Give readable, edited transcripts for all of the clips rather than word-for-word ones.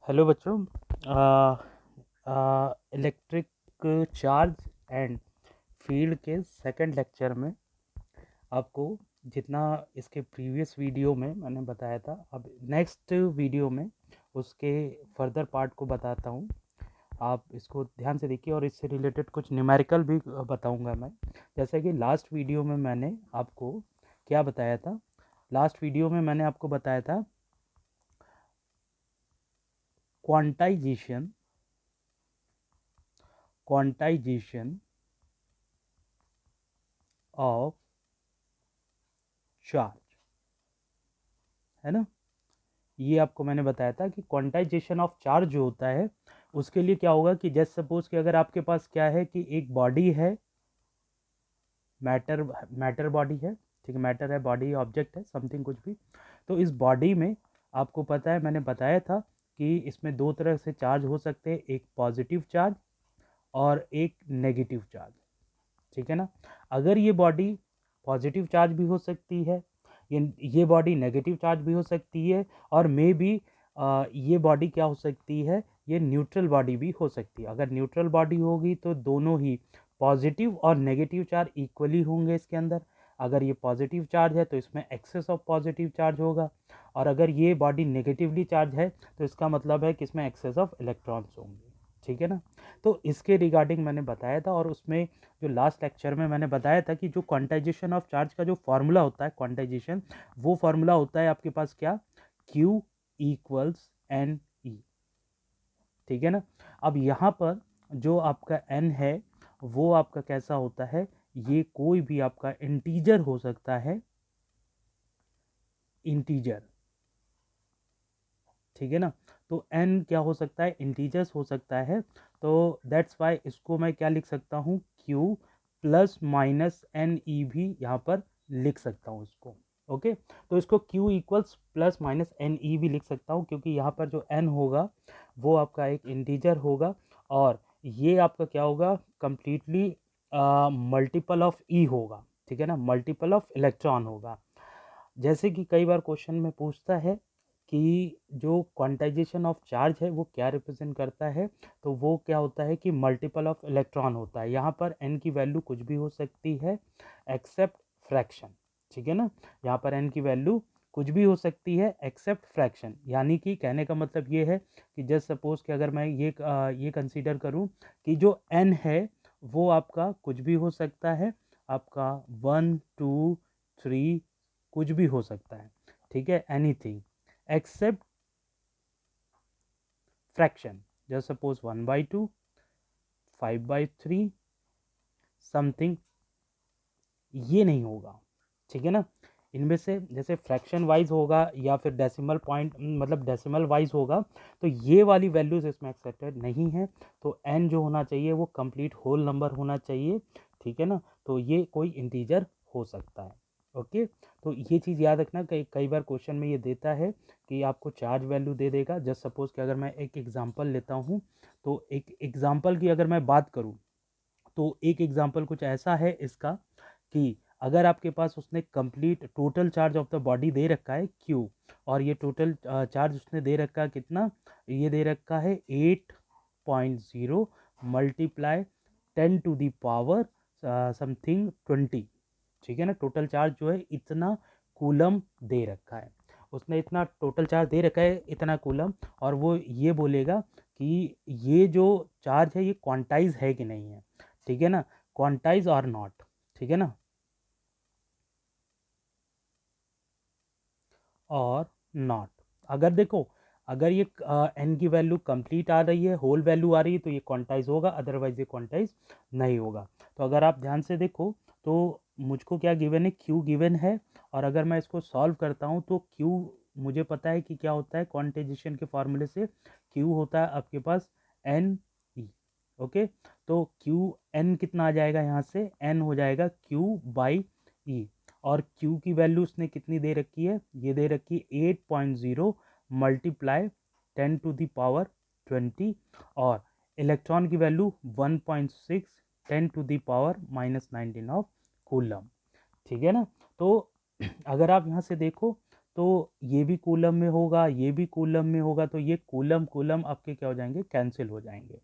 Hello बच्चों। Electric charge and field के second lecture में आपको जितना इसके प्रीवियस वीडियो में मैंने बताया था, अब नेक्स्ट वीडियो में उसके फर्दर पार्ट को बताता हूँ। आप इसको ध्यान से देखिए और इससे रिलेटेड कुछ न्यूमेरिकल भी बताऊँगा मैं। जैसे कि लास्ट वीडियो में मैंने आपको क्या बताया था, लास्ट वीडियो में मैंने आपको बताया था क्वांटाइजेशन ऑफ चार्ज, है ना। ये आपको मैंने बताया था कि क्वांटाइजेशन ऑफ चार्ज जो होता है उसके लिए क्या होगा कि जैसे सपोज कि अगर आपके पास क्या है कि एक बॉडी है, मैटर बॉडी है, ठीक है, मैटर है, बॉडी ऑब्जेक्ट है, समथिंग कुछ भी। तो इस बॉडी में आपको पता है, मैंने बताया था कि इसमें दो तरह से चार्ज हो सकते हैं, एक पॉजिटिव चार्ज और एक नेगेटिव चार्ज, ठीक है ना। अगर ये बॉडी पॉजिटिव चार्ज भी हो सकती है, ये बॉडी नेगेटिव चार्ज भी हो सकती है, और मे बी ये बॉडी क्या हो सकती है, ये न्यूट्रल बॉडी भी हो सकती है। अगर न्यूट्रल बॉडी होगी तो दोनों ही पॉजिटिव और नेगेटिव चार्ज इक्वली होंगे इसके अंदर। अगर ये पॉजिटिव चार्ज है तो इसमें एक्सेस ऑफ पॉजिटिव चार्ज होगा, और अगर ये बॉडी नेगेटिवली चार्ज है तो इसका मतलब है कि इसमें एक्सेस ऑफ इलेक्ट्रॉन्स होंगे, ठीक है ना। तो इसके रिगार्डिंग मैंने बताया था, और उसमें जो लास्ट लेक्चर में मैंने बताया था कि जो क्वांटाइजेशन ऑफ चार्ज का जो फॉर्मूला होता है क्वांटाइजेशन, वो फॉर्मूला होता है आपके पास क्या, Q इक्वल्स एन ई, ठीक है ना। अब यहाँ पर जो आपका n है वो आपका कैसा होता है, ये कोई भी आपका इंटीजर हो सकता है, इंटीजर, ठीक है ना। तो n क्या हो सकता है, इंटीजर्स हो सकता है। तो दैट्स वाई इसको मैं क्या लिख सकता हूँ, q plus minus n e भी यहाँ पर लिख सकता हूँ इसको। ओके, तो इसको q equals plus minus n e भी लिख सकता हूँ, क्योंकि यहाँ पर जो n होगा वो आपका एक इंटीजर होगा, और ये आपका क्या होगा, कंप्लीटली मल्टीपल ऑफ ई होगा, ठीक है ना, मल्टीपल ऑफ इलेक्ट्रॉन होगा। जैसे कि कई बार क्वेश्चन में पूछता है कि जो क्वांटाइजेशन ऑफ चार्ज है वो क्या रिप्रेजेंट करता है, तो वो क्या होता है कि मल्टीपल ऑफ इलेक्ट्रॉन होता है। यहाँ पर n की वैल्यू कुछ भी हो सकती है एक्सेप्ट फ्रैक्शन, ठीक है ना। यहाँ पर n की वैल्यू कुछ भी हो सकती है एक्सेप्ट फ्रैक्शन, यानी कि कहने का मतलब ये है कि जस्ट सपोज कि अगर मैं ये कंसीडर करूँ कि जो n है वो आपका कुछ भी हो सकता है, आपका 1 2 3 कुछ भी हो सकता है, ठीक है, anything accept fraction. Just suppose 1/2, 5/3, something, ये नहीं होगा, ठीक है ना। इनमें से जैसे फ्रैक्शन वाइज होगा या फिर डेसिमल पॉइंट मतलब डेसिमल वाइज होगा, तो ये वाली वैल्यूज इसमें एक्सेप्टेड नहीं है। तो n जो होना चाहिए वो कंप्लीट होल नंबर होना चाहिए, ठीक है ना। तो ये कोई इंटीजर हो सकता है। ओके, तो ये चीज़ याद रखना, कई कई बार क्वेश्चन में ये देता है कि आपको चार्ज वैल्यू दे देगा। जस्ट सपोज कि अगर मैं एक एग्जांपल लेता हूँ, तो एक एग्जांपल की अगर मैं बात करूँ, तो एक एग्जांपल कुछ ऐसा है इसका कि अगर आपके पास उसने complete total charge of the body दे रखा है Q, और ये टोटल चार्ज उसने दे रखा है कितना, ये दे रखा है 8.0 multiply 10 to the power something 20, ठीक है ना। टोटल चार्ज जो है इतना कूलम दे रखा है, उसने इतना टोटल चार्ज दे रखा है इतना कूलम, और वो ये बोलेगा कि ये जो चार्ज है ये क्वांटाइज है कि नहीं है, ठीक है ना, क्वांटाइज और नॉट, ठीक है ना, और नॉट। अगर देखो, अगर ये एन की वैल्यू कंप्लीट आ रही है, होल वैल्यू आ रही है, तो ये क्वांटाइज होगा, अदरवाइज ये क्वांटाइज नहीं होगा। तो अगर आप ध्यान से देखो तो मुझको क्या गिवन है, क्यू गिवन है, और अगर मैं इसको सॉल्व करता हूँ तो क्यू मुझे पता है कि क्या होता है, क्वांटाइजेशन के फॉर्मूले से क्यू होता है आपके पास एन ई। ओके, तो क्यू एन कितना आ जाएगा, यहाँ से एन हो जाएगा क्यू बाई ई, और Q की वैल्यू उसने कितनी दे रखी है, ये दे रखी है 8.0 मल्टीप्लाई 10 टू द पावर 20, और इलेक्ट्रॉन की value 1.6 10 to the power -19 of coulomb, ठीक है ना। तो अगर आप यहाँ से देखो तो ये भी कूलम में होगा, ये भी कूलम में होगा, तो ये कूलम कूलम आपके क्या हो जाएंगे, कैंसिल हो जाएंगे।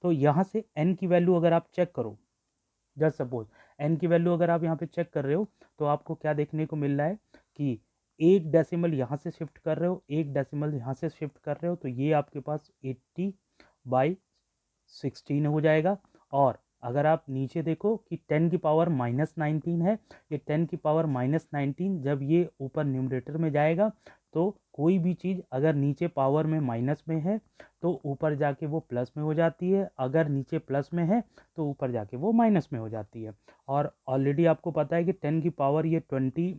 तो यहाँ से n की वैल्यू अगर आप चेक करो, जस्ट सपोज n की वैल्यू अगर आप यहाँ पे चेक कर रहे हो, तो आपको क्या देखने को मिल रहा है कि एक डेसिमल यहाँ से शिफ्ट कर रहे हो, एक डेसिमल यहाँ से शिफ्ट कर रहे हो, तो ये आपके पास 80/16 हो जाएगा। और अगर आप नीचे देखो कि 10 की पावर -19 है, ये 10 की पावर -19 जब ये ऊपर न्यूमरेटर में जाएगा, तो कोई भी चीज़ अगर नीचे पावर में माइनस में है तो ऊपर जाके वो प्लस में हो जाती है, अगर नीचे प्लस में है तो ऊपर जाके वो माइनस में हो जाती है। और ऑलरेडी आपको पता है कि 10 की पावर ये 20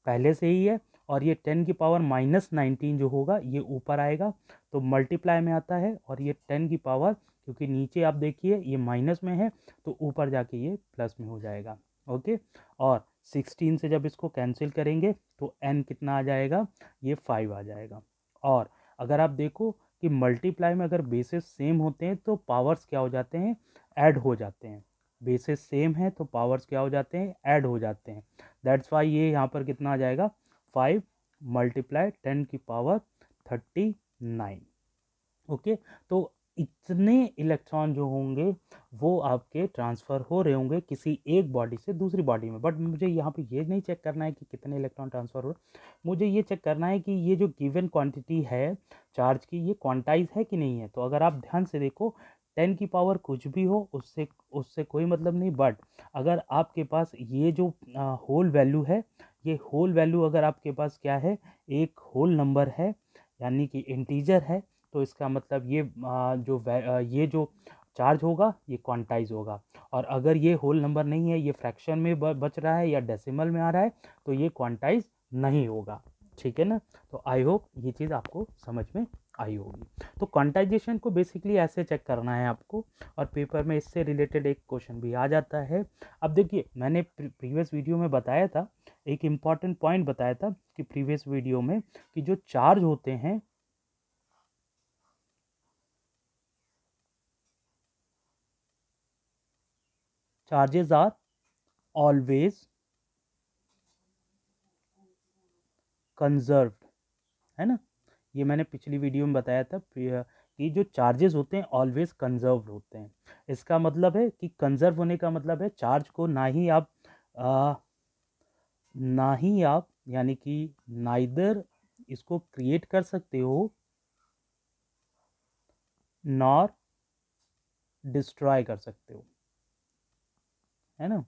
पहले से ही है, और ये 10 की पावर -19 जो होगा ये ऊपर आएगा तो मल्टीप्लाई में आता है, और ये 10 की पावर, क्योंकि नीचे आप देखिए ये माइनस में है तो ऊपर जाके ये प्लस में हो जाएगा। ओके, और 16 से जब इसको कैंसिल करेंगे तो n कितना आ जाएगा, ये 5 आ जाएगा। और अगर आप देखो कि मल्टीप्लाई में अगर बेसिस सेम होते हैं तो पावर्स क्या हो जाते हैं, ऐड हो जाते हैं। बेसिस सेम है तो पावर्स क्या हो जाते हैं, ऐड हो जाते हैं। दैट्स वाई ये यहाँ पर कितना आ जाएगा, 5 मल्टीप्लाई 10 की पावर 39। ओके, तो इतने इलेक्ट्रॉन जो होंगे वो आपके ट्रांसफ़र हो रहे होंगे किसी एक बॉडी से दूसरी बॉडी में। बट मुझे यहाँ पे ये नहीं चेक करना है कि कितने इलेक्ट्रॉन ट्रांसफ़र हो रहे, मुझे ये चेक करना है कि ये जो गिवन क्वांटिटी है चार्ज की, ये क्वांटाइज है कि नहीं है। तो अगर आप ध्यान से देखो 10 की पावर कुछ भी हो उससे उससे कोई मतलब नहीं, बट अगर आपके पास ये जो होल वैल्यू है, ये होल वैल्यू अगर आपके पास क्या है, एक होल नंबर है यानी कि इंटीजर है, तो इसका मतलब ये ये जो चार्ज होगा ये क्वांटाइज होगा। और अगर ये होल नंबर नहीं है, ये फ्रैक्शन में बच रहा है या डेसिमल में आ रहा है, तो ये क्वांटाइज नहीं होगा। ठीक है ना। तो आई होप ये चीज़ आपको समझ में आई होगी। तो क्वांटाइजेशन को बेसिकली ऐसे चेक करना है आपको, और पेपर में इससे रिलेटेड एक क्वेश्चन भी आ जाता है। अब देखिए मैंने प्रीवियस वीडियो में बताया था, एक इम्पॉर्टेंट पॉइंट बताया था कि प्रीवियस वीडियो में कि जो चार्ज होते हैं, चार्जेस आर ऑलवेज कंजर्व्ड, है ना। ये मैंने पिछली वीडियो में बताया था कि जो चार्जेस होते हैं ऑलवेज कंजर्व्ड होते हैं। इसका मतलब है कि कंजर्व होने का मतलब है चार्ज को आ, ना ही आप यानी कि नाइदर इसको क्रिएट कर सकते हो नॉर डिस्ट्रॉय कर सकते हो, है ना।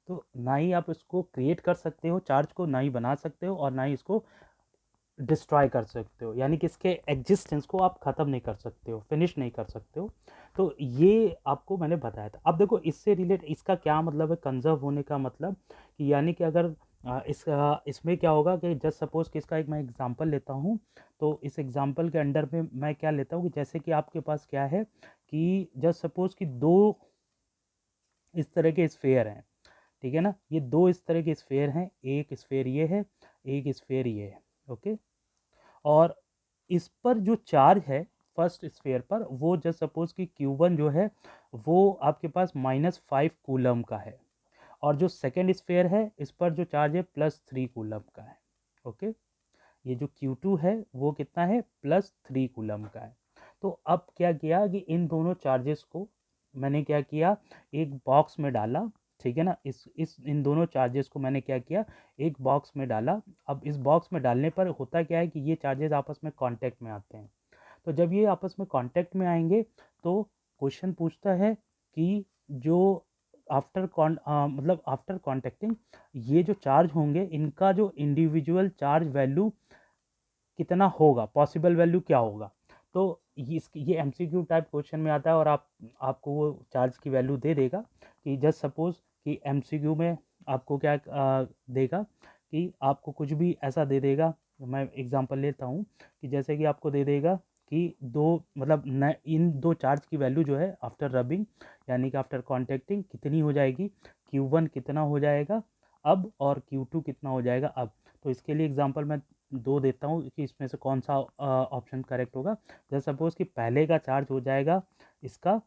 तो ना ही आप इसको क्रिएट कर सकते हो चार्ज को, ना ही बना सकते हो, और ना ही इसको डिस्ट्रॉय कर सकते हो, यानी कि इसके एग्जिस्टेंस को आप ख़त्म नहीं कर सकते हो, फिनिश नहीं कर सकते हो। तो ये आपको मैंने बताया था। अब देखो इससे रिलेट इसका क्या मतलब है कंजर्व होने का मतलब, कि यानी कि अगर इसमें क्या होगा कि जस्ट सपोज कि इसका एक मैं एग्जांपल लेता हूँ। तो इस एग्जांपल के अंडर में मैं क्या लेता हूँ कि जैसे कि आपके पास क्या है कि जस्ट सपोज कि दो इस तरह के स्फेयर हैं, ठीक है ना। ये दो इस तरह के स्फेयर हैं, एक स्फेयर ये है, एक स्फेयर ये है। ओके, और इस पर जो चार्ज है फर्स्ट स्फेयर पर, वो जस्ट सपोज कि Q1 जो है वो आपके पास -5 कूलम का है, और जो सेकेंड स्फेयर है इस पर जो चार्ज है +3 कूलम का है। ओके, ये जो Q2 है वो कितना है, +3 कूलम का है। तो अब क्या किया कि इन दोनों चार्जेस को मैंने क्या किया, एक बॉक्स में डाला, ठीक है ना। इस इन दोनों चार्जेस को मैंने क्या किया, एक बॉक्स में डाला। अब इस बॉक्स में डालने पर होता क्या है कि ये चार्जेस आपस में कांटेक्ट में आते हैं। तो जब ये आपस में कांटेक्ट में आएंगे तो क्वेश्चन पूछता है कि जो मतलब आफ्टर कांटेक्टिंग ये जो चार्ज होंगे इनका जो इंडिविजुअल चार्ज वैल्यू कितना होगा, पॉसिबल वैल्यू क्या होगा। तो ये एमसीक्यू टाइप क्वेश्चन में आता है, और आपको वो चार्ज की वैल्यू दे देगा कि जस्ट सपोज कि एमसीक्यू में आपको क्या देगा कि आपको कुछ भी ऐसा दे देगा। मैं एग्जांपल लेता हूँ कि जैसे कि आपको दे देगा कि दो मतलब न इन दो चार्ज की वैल्यू जो है आफ्टर रबिंग यानी कि आफ्टर कॉन्टैक्टिंग कितनी हो जाएगी, Q1 कितना हो जाएगा अब, और Q2 कितना हो जाएगा अब। तो इसके लिए एग्जांपल मैं दो देता हूँ कि इसमें से कौन सा ऑप्शन करेक्ट होगा। जैसे सपोज कि पहले का चार्ज हो जाएगा इसका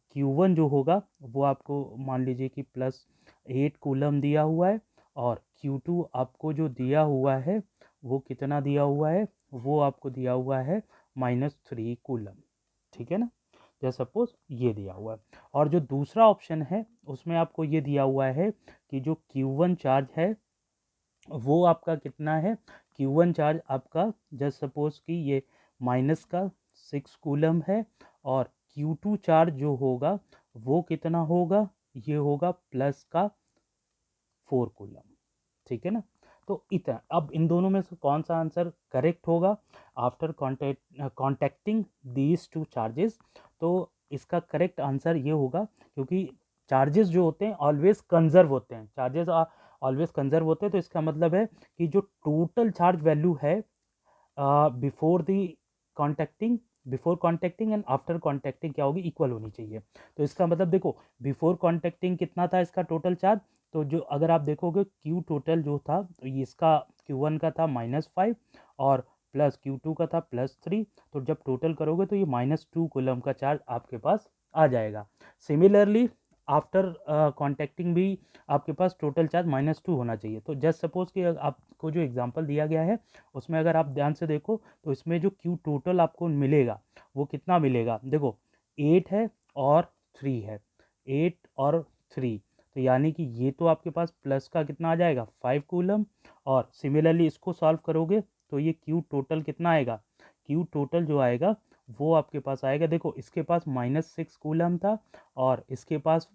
Q1 जो होगा वो आपको मान लीजिए कि +8 कूलम दिया हुआ है, और Q2 आपको जो दिया हुआ है वो कितना दिया हुआ है, वो आपको दिया हुआ है -3 कूलम, ठीक है ना। जैसे सपोज ये दिया हुआ है, और जो दूसरा ऑप्शन है उसमें आपको ये दिया हुआ है कि जो Q1 चार्ज है वो आपका कितना है, Q1 चार्ज आपका जस्ट सपोज कि ये माइनस का 6 कूलम है, और Q2 चार्ज जो होगा वो कितना होगा, ये होगा प्लस का 4 कूलम, ठीक है ना। तो इतना, अब इन दोनों में से कौन सा आंसर करेक्ट होगा after contacting these two charges, तो इसका करेक्ट आंसर ये होगा, क्योंकि चार्जेस जो होते हैं ऑलवेज कंजर्व होते हैं, चार्जेस ऑलवेज कंजर्व होते हैं, तो इसका मतलब है कि जो टोटल चार्ज वैल्यू है before the contacting, before contacting and after contacting क्या होगी, इक्वल होनी चाहिए। तो इसका मतलब देखो बिफोर कॉन्टैक्टिंग कितना था इसका टोटल चार्ज, तो जो अगर आप देखोगे Q टोटल जो था तो ये इसका Q1 का था -5 और प्लस Q2 का था +3, तो जब टोटल करोगे तो ये -2 कूलम का चार्ज आपके पास आ जाएगा। सिमिलरली आफ्टर कॉन्टैक्टिंग भी आपके पास टोटल चार्ज -2 होना चाहिए। तो जस्ट सपोज कि आपको जो एग्जांपल दिया गया है उसमें अगर आप ध्यान से देखो तो इसमें जो Q टोटल आपको मिलेगा वो कितना मिलेगा, देखो 8 है और 3 है, 8 और 3, तो यानी कि ये तो आपके पास प्लस का कितना आ जाएगा 5 कूलम, और सिमिलरली इसको सॉल्व करोगे तो ये Q टोटल कितना आएगा, Q टोटल जो आएगा वो आपके पास आएगा, देखो इसके पास -6 कूलम था और इसके पास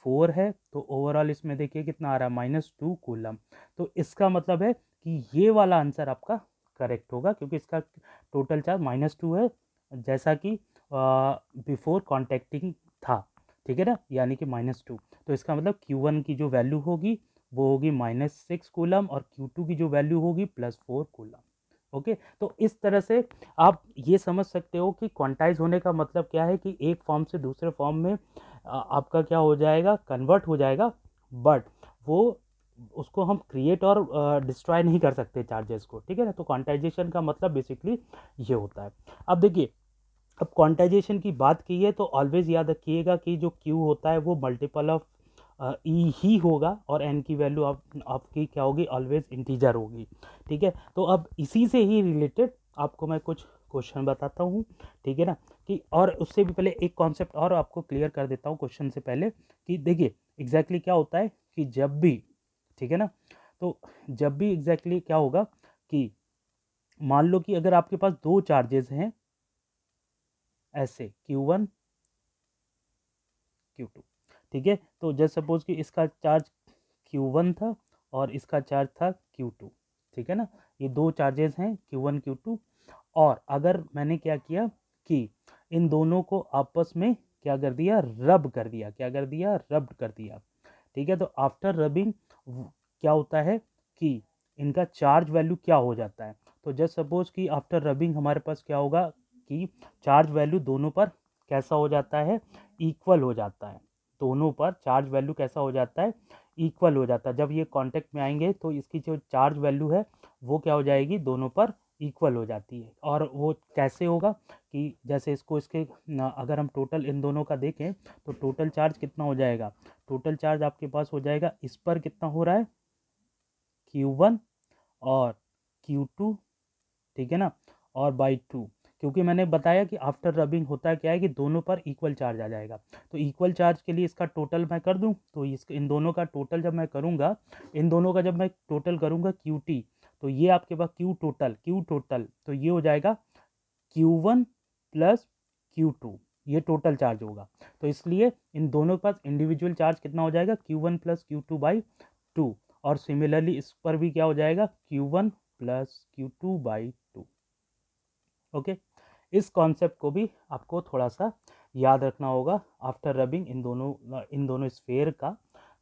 4 है, तो ओवरऑल इसमें देखिए कितना आ रहा है -2 कूलम। तो इसका मतलब है कि ये वाला आंसर आपका करेक्ट होगा, क्योंकि इसका टोटल चार्ज -2 है, जैसा कि बिफोर कॉन्टैक्टिंग था, ठीक है ना, यानी कि -2। तो इसका मतलब Q1 की जो वैल्यू होगी वो होगी -6 कूलम और Q2 की जो वैल्यू होगी +4 कूलम। ओके, तो इस तरह से आप ये समझ सकते हो कि क्वांटाइज होने का मतलब क्या है, कि एक फॉर्म से दूसरे फॉर्म में आपका क्या हो जाएगा, कन्वर्ट हो जाएगा, बट वो उसको हम क्रिएट और डिस्ट्रॉय नहीं कर सकते चार्जेस को, ठीक है ना। तो क्वांटाइजेशन का मतलब बेसिकली ये होता है। अब देखिए, अब क्वांटाइजेशन की बात की है तो ऑलवेज याद रखिएगा कि जो Q होता है वो मल्टीपल ऑफ E ही होगा, और N की वैल्यू आपकी क्या होगी, ऑलवेज इंटीजर होगी, ठीक है। तो अब इसी से ही रिलेटेड आपको मैं कुछ क्वेश्चन बताता हूँ, ठीक है ना, कि और उससे भी पहले एक कॉन्सेप्ट और आपको क्लियर कर देता हूँ क्वेश्चन से पहले, कि देखिए एग्जैक्टली क्या होता है कि जब भी, ठीक है ना, तो जब भी एग्जैक्टली क्या होगा कि मान लो कि अगर आपके पास दो चार्जेस हैं ऐसे Q1 Q2, ठीक है, तो जस्ट सपोज कि इसका चार्ज Q1 था और इसका चार्ज था Q2, ठीक है ना, ये दो चार्जेस हैं Q1 Q2, और अगर मैंने क्या किया कि इन दोनों को आपस में क्या कर दिया, रब कर दिया, क्या कर दिया, रब कर दिया, ठीक है। तो आफ्टर रबिंग क्या होता है कि इनका चार्ज वैल्यू क्या हो जाता है, तो जस्ट सपोज कि आफ्टर रबिंग हमारे पास क्या होगा कि चार्ज वैल्यू दोनों पर कैसा हो जाता है, इक्वल हो जाता है, दोनों पर चार्ज वैल्यू कैसा हो जाता है, इक्वल हो जाता है। जब ये कांटेक्ट में आएंगे तो इसकी जो चार्ज वैल्यू है वो क्या हो जाएगी, दोनों पर इक्वल हो जाती है। और वो कैसे होगा कि जैसे इसको इसके अगर हम टोटल इन दोनों का देखें तो टोटल चार्ज कितना हो जाएगा, टोटल चार्ज आपके पास हो जाएगा, इस पर कितना हो रहा है Q1 और Q2, ठीक है ना, और बाई 2, क्योंकि मैंने बताया कि आफ्टर रबिंग होता क्या है कि दोनों पर इक्वल चार्ज आ जाएगा। तो इक्वल चार्ज के लिए इसका टोटल मैं कर दूं, तो इन दोनों का टोटल जब मैं करूंगा, इन दोनों का जब मैं टोटल करूंगा QT, तो ये आपके पास Q टोटल तो ये हो जाएगा Q1 प्लस Q2, ये टोटल चार्ज होगा। तो इसलिए इन दोनों के पास इंडिविजुअल चार्ज कितना हो जाएगा, Q1 प्लस Q2 बाई 2, और सिमिलरली इस पर भी क्या हो जाएगा, Q1 plus Q2 by 2। Okay, इस कॉन्सेप्ट को भी आपको थोड़ा सा याद रखना होगा। आफ्टर रबिंग इन दोनों स्फेयर का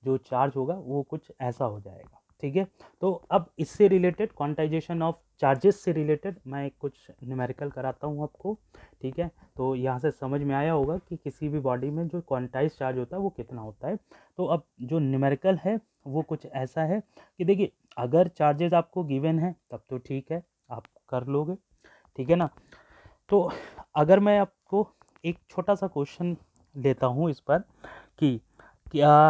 जो चार्ज होगा वो कुछ ऐसा हो जाएगा, ठीक है। तो अब इससे रिलेटेड क्वांटाइजेशन ऑफ चार्जेस से रिलेटेड मैं कुछ न्यूमेरिकल कराता हूँ आपको, ठीक है। तो यहाँ से समझ में आया होगा कि किसी भी बॉडी में जो क्वांटाइज चार्ज होता है वो कितना होता है। तो अब जो न्यूमेरिकल है वो कुछ ऐसा है कि देखिए, अगर चार्जेस आपको गिवन है तब तो ठीक है, आप कर लोगे, ठीक है ना। तो अगर मैं आपको एक छोटा सा क्वेश्चन लेता हूँ इस पर कि क्या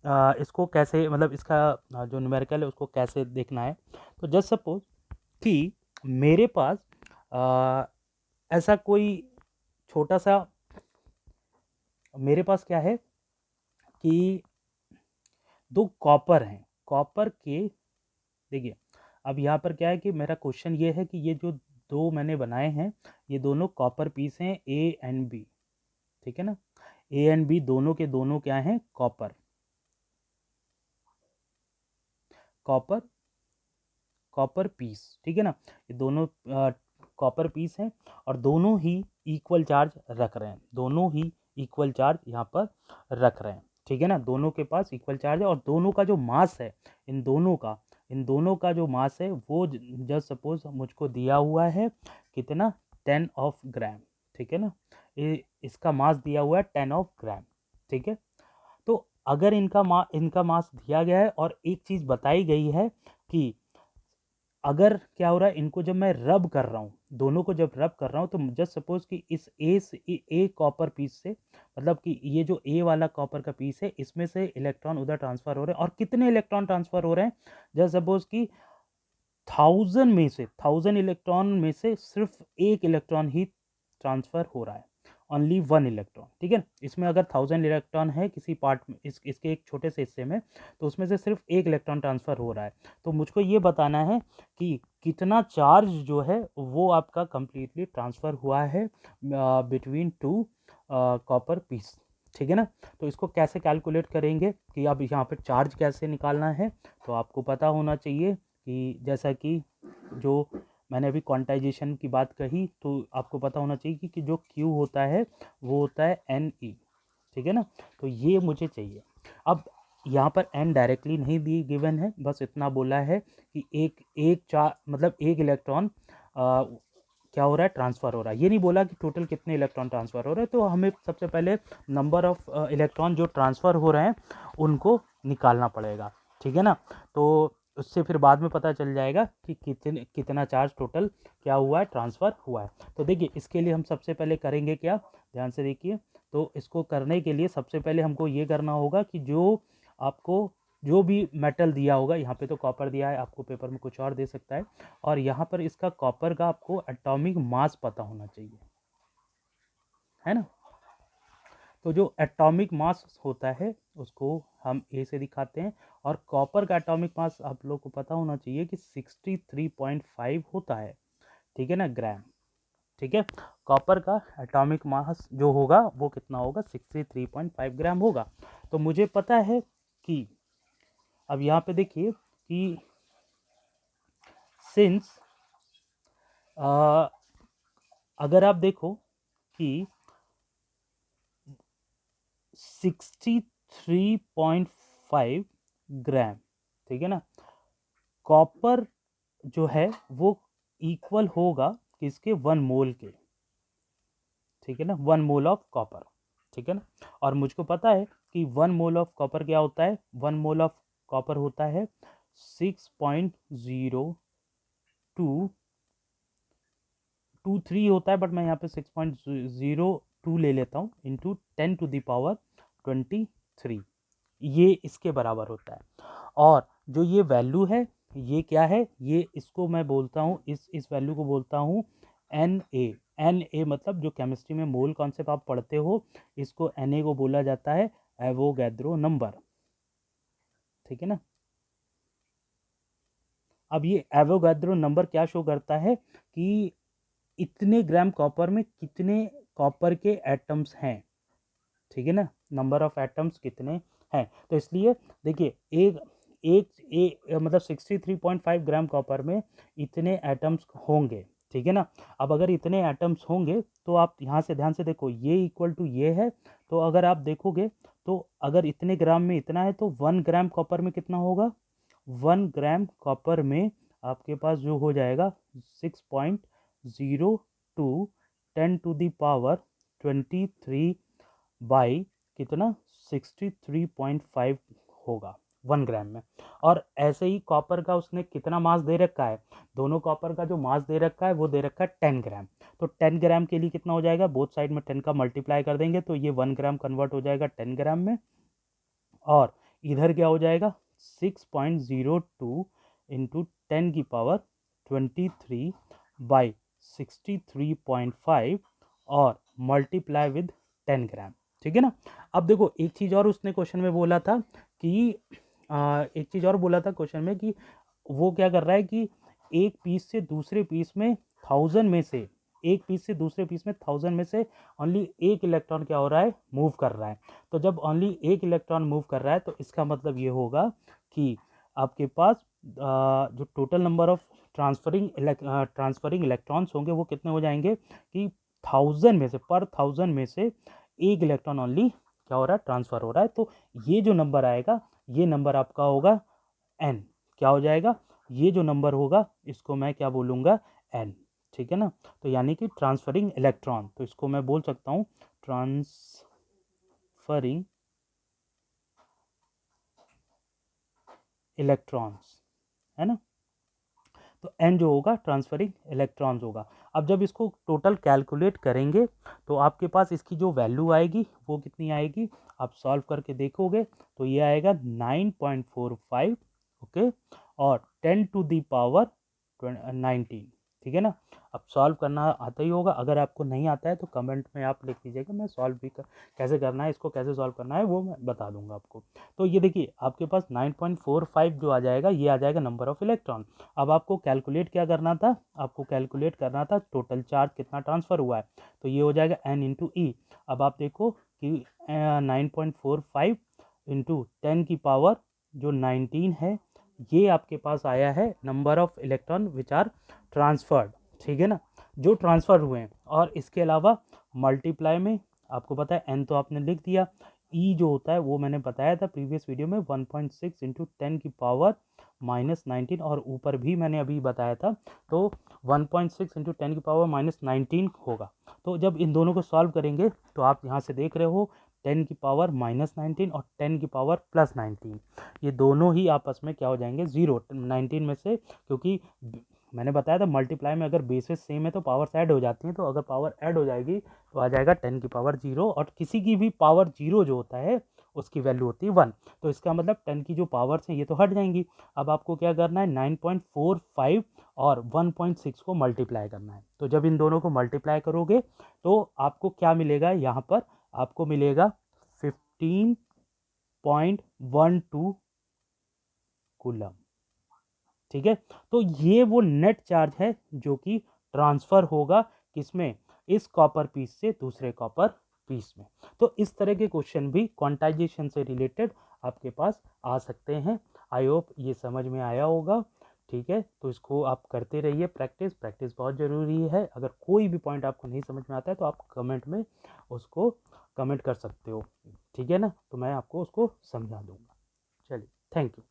इसको कैसे, मतलब इसका जो न्यूमेरिकल है उसको कैसे देखना है। तो जस्ट सपोज कि मेरे पास ऐसा कोई छोटा सा, मेरे पास क्या है कि दो कॉपर हैं, कॉपर के, देखिए अब यहाँ पर क्या है कि मेरा क्वेश्चन ये है कि ये जो दो मैंने बनाए हैं ये दोनों कॉपर पीस हैं ए एंड बी, ठीक है ना। ए एंड बी दोनों के दोनों क्या हैं, कॉपर, कॉपर कॉपर पीस, ठीक है ना। ये दोनों कॉपर पीस हैं और दोनों ही इक्वल चार्ज रख रहे हैं, दोनों ही इक्वल चार्ज यहाँ पर रख रहे हैं, ठीक है ना। दोनों के पास इक्वल चार्ज है और दोनों का जो मास है, इन दोनों का जो मास है वो जस्ट सपोज मुझको दिया हुआ है कितना, 10 ग्राम, ठीक है ना। इसका मास दिया हुआ है 10 ग्राम, ठीक है। तो अगर इनका मास दिया गया है और एक चीज़ बताई गई है कि अगर क्या हो रहा है, इनको जब मैं रब कर रहा हूँ, दोनों को जब रब कर रहा हूँ, तो जस्ट सपोज कि इस ए कॉपर पीस से, मतलब कि ये जो ए वाला कॉपर का पीस है इसमें से इलेक्ट्रॉन उधर ट्रांसफर हो रहे हैं, और कितने इलेक्ट्रॉन ट्रांसफर हो रहे हैं, जस्ट सपोज कि 1000 इलेक्ट्रॉन में से सिर्फ एक इलेक्ट्रॉन ही ट्रांसफर हो रहा है, ओनली 1 इलेक्ट्रॉन, ठीक है। इसमें अगर 1000 इलेक्ट्रॉन है किसी पार्ट में, इसके एक छोटे से हिस्से में, तो उसमें से सिर्फ एक इलेक्ट्रॉन ट्रांसफर हो रहा है। तो मुझको ये बताना है कि कितना चार्ज जो है वो आपका कंप्लीटली ट्रांसफर हुआ है बिटवीन टू कॉपर पीस, ठीक है ना। तो इसको कैसे कैलकुलेट करेंगे कि अब यहाँ पे चार्ज कैसे निकालना है, तो आपको पता होना चाहिए कि जैसा कि जो मैंने अभी क्वांटाइजेशन की बात कही, तो आपको पता होना चाहिए कि जो Q होता है वो होता है Ne, ठीक है ना। तो ये मुझे चाहिए। अब यहाँ पर n डायरेक्टली नहीं दी गिवन है, बस इतना बोला है कि एक एक चार मतलब एक इलेक्ट्रॉन क्या हो रहा है, ट्रांसफ़र हो रहा है। ये नहीं बोला कि टोटल कितने इलेक्ट्रॉन ट्रांसफ़र हो रहे हैं। तो हमें सबसे पहले नंबर ऑफ इलेक्ट्रॉन जो ट्रांसफ़र हो रहे हैं उनको निकालना पड़ेगा, ठीक है ना। तो उससे फिर बाद में पता चल जाएगा कि कितना चार्ज टोटल क्या हुआ है, ट्रांसफ़र हुआ है। तो देखिए इसके लिए हम सबसे पहले करेंगे क्या, ध्यान से देखिए। तो इसको करने के लिए सबसे पहले हमको ये करना होगा कि आपको जो भी मेटल दिया होगा, यहाँ पे तो कॉपर दिया है, आपको पेपर में कुछ और दे सकता है, और यहाँ पर इसका कॉपर का आपको एटॉमिक मास पता होना चाहिए, है ना। तो जो एटॉमिक मास होता है उसको हम ए से दिखाते हैं, और कॉपर का एटॉमिक मास आप लोग को पता होना चाहिए कि 63.5 होता है, ठीक है ना, ग्राम, ठीक है। कॉपर का एटॉमिक मास जो होगा वो कितना होगा, 63.5 ग्राम होगा। तो मुझे पता है कि अब यहाँ पे देखिए कि सिंस अगर आप देखो कि 63.5 ग्राम, ठीक है ना, कॉपर जो है वो इक्वल होगा किसके, 1 मोल के, ठीक है ना, 1 मोल ऑफ कॉपर, ठीक है ना। और मुझको पता है कि 1 मोल ऑफ कॉपर क्या होता है, 1 मोल ऑफ कॉपर होता है 6.0223 होता है, बट मैं यहाँ पे 6.02 ले लेता हूँ, इंटू 10⁻23, ये इसके बराबर होता है। और जो ये वैल्यू है ये क्या है, ये इसको मैं बोलता हूँ, इस वैल्यू को बोलता हूँ Na मतलब जो केमिस्ट्री में मोल कॉन्सेप्ट आप पढ़ते हो, इसको Na को बोला जाता है एवोगैद्रो नंबर, ठीक है ना। अब ये एवोगैद्रो नंबर क्या शो करता है कि इतने ग्राम कॉपर में कितने कॉपर के एटम्स हैं, ठीक है ना, नंबर ऑफ एटम्स कितने हैं। तो इसलिए देखिए एक मतलब 63.5 ग्राम कॉपर में इतने एटम्स होंगे, ठीक है ना। अब अगर इतने एटम्स होंगे तो आप यहाँ से ध्यान से देखो, ये इक्वल टू ये है। तो अगर आप देखोगे तो अगर इतने ग्राम में इतना है तो 1 ग्राम कॉपर में कितना होगा, 1 ग्राम कॉपर में आपके पास जो हो जाएगा 6.02 10⁻23 बाई कितना, 63.5 होगा 1 ग्राम में। और ऐसे ही कॉपर का उसने कितना मास दे रखा है, दोनों कॉपर का जो मास दे रखा है वो दे रखा है 10 ग्राम। तो 10 ग्राम के लिए कितना हो जाएगा, बोथ साइड में 10 का मल्टीप्लाई कर देंगे तो ये 1 ग्राम कन्वर्ट हो जाएगा 10 ग्राम में। और इधर क्या हो जाएगा 6.02 इंटू 10 की पावर 23 बाई 63.5 और मल्टीप्लाई विद 10 ग्राम। ठीक है ना। अब देखो एक चीज़ और उसने क्वेश्चन में बोला था कि एक चीज़ और बोला था क्वेश्चन में कि वो क्या कर रहा है कि एक पीस से दूसरे पीस में 1000 में से, एक पीस से दूसरे पीस में 1000 में से ओनली एक इलेक्ट्रॉन क्या हो रहा है, मूव कर रहा है। तो जब ओनली एक इलेक्ट्रॉन मूव कर रहा है तो इसका मतलब ये होगा कि आपके पास जो total number of transferring electrons होंगे वो कितने हो जाएंगे कि 1000 में से, पर 1000 में से एक इलेक्ट्रॉन ओनली क्या हो रहा है, ट्रांसफर हो रहा है। तो ये जो नंबर आएगा ये नंबर आपका होगा n। क्या हो जाएगा, ये जो नंबर होगा इसको मैं क्या बोलूँगा, n। ठीक है ना। तो यानी कि ट्रांसफरिंग इलेक्ट्रॉन, तो इसको मैं बोल सकता हूँ ट्रांसफरिंग इलेक्ट्रॉन्स, है ना। तो n जो होगा ट्रांसफरिंग इलेक्ट्रॉन्स होगा। अब जब इसको टोटल कैलकुलेट करेंगे तो आपके पास इसकी जो वैल्यू आएगी वो कितनी आएगी, आप सॉल्व करके देखोगे तो ये आएगा 9.45, ओके, और 10 टू दी पावर 19। ठीक है ना। अब सॉल्व करना आता ही होगा, अगर आपको नहीं आता है तो कमेंट में आप लिख दीजिएगा, मैं सॉल्व भी कैसे करना है, इसको कैसे सॉल्व करना है वो मैं बता दूंगा आपको। तो ये देखिए आपके पास 9.45 जो आ जाएगा ये आ जाएगा नंबर ऑफ इलेक्ट्रॉन। अब आपको कैलकुलेट क्या करना था, आपको कैलकुलेट करना था टोटल चार्ज कितना ट्रांसफ़र हुआ है, तो ये हो जाएगा n इंटू ई। अब आप देखो कि 9.45 इंटू 10 की पावर जो 19 है, ये आपके पास आया है number of electron which are transferred. ठीक है ना, जो ट्रांसफ़र हुए हैं। और इसके अलावा मल्टीप्लाई में आपको पता है n तो आपने लिख दिया, ई जो होता है वो मैंने बताया था प्रीवियस वीडियो में 1.6 इंटू 10 की पावर -19, और ऊपर भी मैंने अभी बताया था। तो 1.6 इंटू 10 की पावर -19 होगा। तो जब इन दोनों को सॉल्व करेंगे तो आप यहाँ से देख रहे हो 10 की पावर -19 और 10 की पावर +19, ये दोनों ही आपस में क्या हो जाएंगे, 0। 19 में से, क्योंकि मैंने बताया था मल्टीप्लाई में अगर बेसिस सेम है तो पावर्स ऐड हो जाती हैं, तो अगर पावर ऐड हो जाएगी तो आ जाएगा 10 की पावर 0, और किसी की भी पावर 0 जो होता है उसकी वैल्यू होती है 1। तो इसका मतलब 10 की जो पावर्स हैं ये तो हट जाएंगी। अब आपको क्या करना है, 9.45 और 1.6 को मल्टीप्लाई करना है। तो जब इन दोनों को मल्टीप्लाई करोगे तो आपको क्या मिलेगा, यहाँ पर आपको मिलेगा 15.12 कूलम। ठीक है। तो ये वो नेट चार्ज है जो कि ट्रांसफ़र होगा किसमें, इस कॉपर पीस से दूसरे कॉपर पीस में। तो इस तरह के क्वेश्चन भी क्वांटाइजेशन से रिलेटेड आपके पास आ सकते हैं। आई होप ये समझ में आया होगा। ठीक है, तो इसको आप करते रहिए, प्रैक्टिस प्रैक्टिस बहुत ज़रूरी है। अगर कोई भी पॉइंट आपको नहीं समझ में आता है तो आप कमेंट में उसको कमेंट कर सकते हो। ठीक है ना, तो मैं आपको उसको समझा दूंगा। चलिए, थैंक यू।